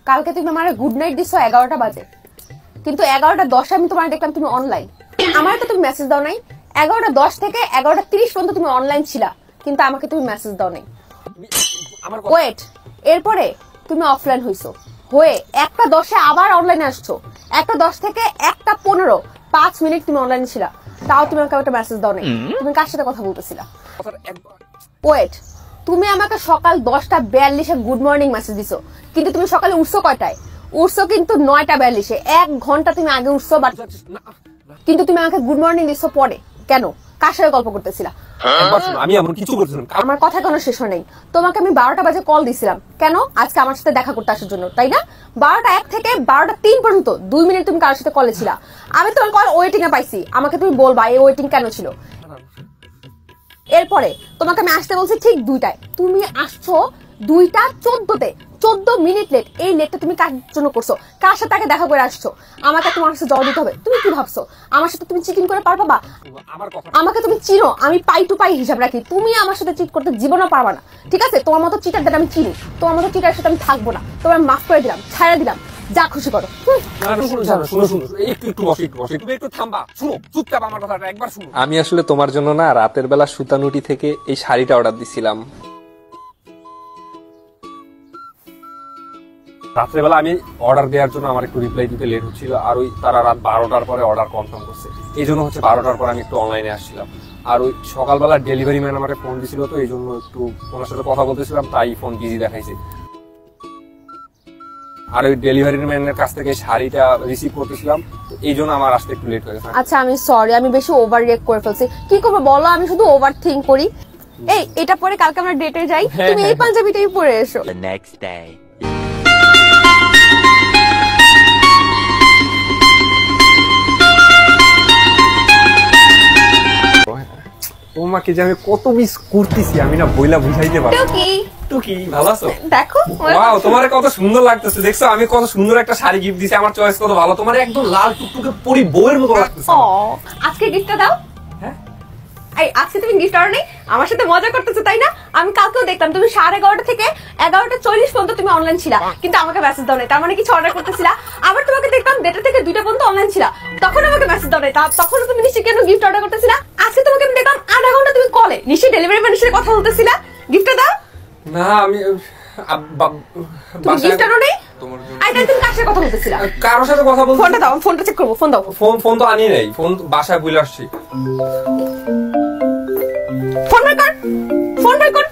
কালকে তুমি আমার গুড নাইট দিছো 11টা বাজে, কিন্তু 11:10 আমি তোমার দেখলাম তুমি অনলাইন। আমার তো তুমি মেসেজ দাও নাই। 11:10 থেকে 11:30 পর্যন্ত তুমি অনলাইন ছিলা, কিন্তু আমাকে তুমি মেসেজ দাও নাই। ওয়েট, এরপরে তুমি অফলাইন হইছো, হয়ে 1:10 আবার অনলাইনে আসছো। 1:10 থেকে 1:15 5 মিনিট তুমি অনলাইনে ছিলা, তাও তুমি আমাকে একটা মেসেজ দাও নাই। তুমি কার সাথে কথা বলতেছিলা? ওয়েট, তুমি আমাকে সকাল 10:42 গুড মর্নিং মেসেজ দিছো, কিন্তু তুমি সকালে উঠছো কয়টায়? উঠছো কিন্তু 9:42। 1 ঘন্টা তুমি আগে উঠছো, কিন্তু তুমি আমাকে গুড মর্নিং দিছো পরে। কেন? কার সাথে গল্প করতেছিলা? আমি এমন কিছু বলছিলাম? আমার কথা কোনো শেষ নেই। তোমাকে আমি 12টা বাজে কল দিছিলাম, কেন? আজকে আমার সাথে দেখা করতে আসার জন্য, তাই না? 12:01 থেকে 12:03 পর্যন্ত 2 মিনিট তুমি কার সাথে কলে ছিলা। আমি তোমার কল ওয়েটিং এ পাইছি, আমাকে তুমি বলবা এই ওয়েটিং কেন ছিল। এরপরে তোমাকে আমি আসতে বলছি ঠিক 2টায়, তুমি আসছো 2:14-তে, 14 মিনিট লেট। এই লেটটা তুমি কার জন্য করছো? কার সাথে আগে দেখা করে আসছো? আমাকে তোমার কাছে জবাব দিতে হবে। তুমি কি ভাবছো আমার সাথে তুমি চিটিং করে পারবা? আমাকে তুমি চিনো, আমি পাই টু পাই হিসাব রাখি। তুমি আমার সাথে চিট করতে জীবনও পারবা না, ঠিক আছে? তোমার মতো চিটারদের আমি চিনি, তোমার মতো চিটারের সাথে আমি থাকবো না। তোমার মাফ করে দিলাম, ছাড়া দিলাম, যা খুশি করো। আমি আসলে তোমার জন্য না রাতের বেলা সুতানুটি থেকে এই শাড়িটা অর্ডার দিছিলাম। রাত্রেবেলা আমি অর্ডার দেওয়ার জন্য আমার একটু রিপ্লাই দিতে লেট হচ্ছিল, আর ওই তারা রাত 12টার পরে অর্ডার কনফার্ম করছে, এই জন্য হচ্ছে 12টার পরে আমি একটু অনলাইনে আসছিলাম। আর ওই সকালবেলা ডেলিভারি ম্যান আমাকে ফোন দিছিল, তো এই জন্য একটু ওনার সাথে কথা বলতেছিলাম, তাই ফোন বিজি দেখাইছে। আর ওই ডেলিভারি ম্যানের কাছ থেকে শাড়িটা রিসিভ করতেছিলাম, এই জন্য আমার আসতে একটু লেট হয়ে গেছে। আচ্ছা, আমি সরি, আমি বেশি ওভার রিঅ্যাক্ট করে ফেলছি। কি করবো বলো, আমি শুধু ওভার থিঙ্ক করি। এই এটা পরে কালকে আমরা ডেটে যাই, তুমি এই পাঞ্জাবিটাই পরে এসো। The next day. তোমাকে যে আমি কত মিস করতেছি আমি না বইলা বুঝাইতে পারবো। টুকি ভালো আছো? দেখো, ওয়াও, তোমারে কত সুন্দর লাগতেছে। দেখছো আমি কত সুন্দর একটা শাড়ি গিফট দিছি, আমার চয়েস কত ভালো। তোমার একদম লাল টুকটুকে পরি বউয়ের মতো লাগতেছে। ও, আজকে গিফটটা দাও। হ্যাঁ, এই আজকে তুমি গিফট অর্ডার নেই, আমার সাথে মজা করতেছো তাই না? আমি কালকেও দেখলাম তুমি 11:30 থেকে 11:40 পর্যন্ত তুমি অনলাইন ছিলা, কিন্তু আমাকে মেসেজ দাও নাই। তার মানে কিছু অর্ডার করতেছিলা। আবার তোমাকে দেখলাম 1:30 থেকে 2টা পর্যন্ত অনলাইন ছিলা, তখন আমাকে মেসেজ দাও নাই। তখন তুমি নিশ্চয়ই কেন গিফট অর্ডার করতেছিলা? আজকে তোমাকে আমি দেখলাম 1/2 ঘন্টা তুমি কলে নিশ্চয়ই ডেলিভারি ম্যানের সাথে কথা বলতেছিলা। গিফটটা দাও না আমি তুমি গিফট আনো নাই। আইটা তুমি কার সাথে কথা বলতেছিলা? কারোর সাথে কথা বলছি। ফোনটা দাও, ফোনটা চেক করবো। ফোন দাও। ফোন তো আনি নাই, ফোন বাসায় ভুলে আসছি। ফোন বের কর, ফোন বের কর।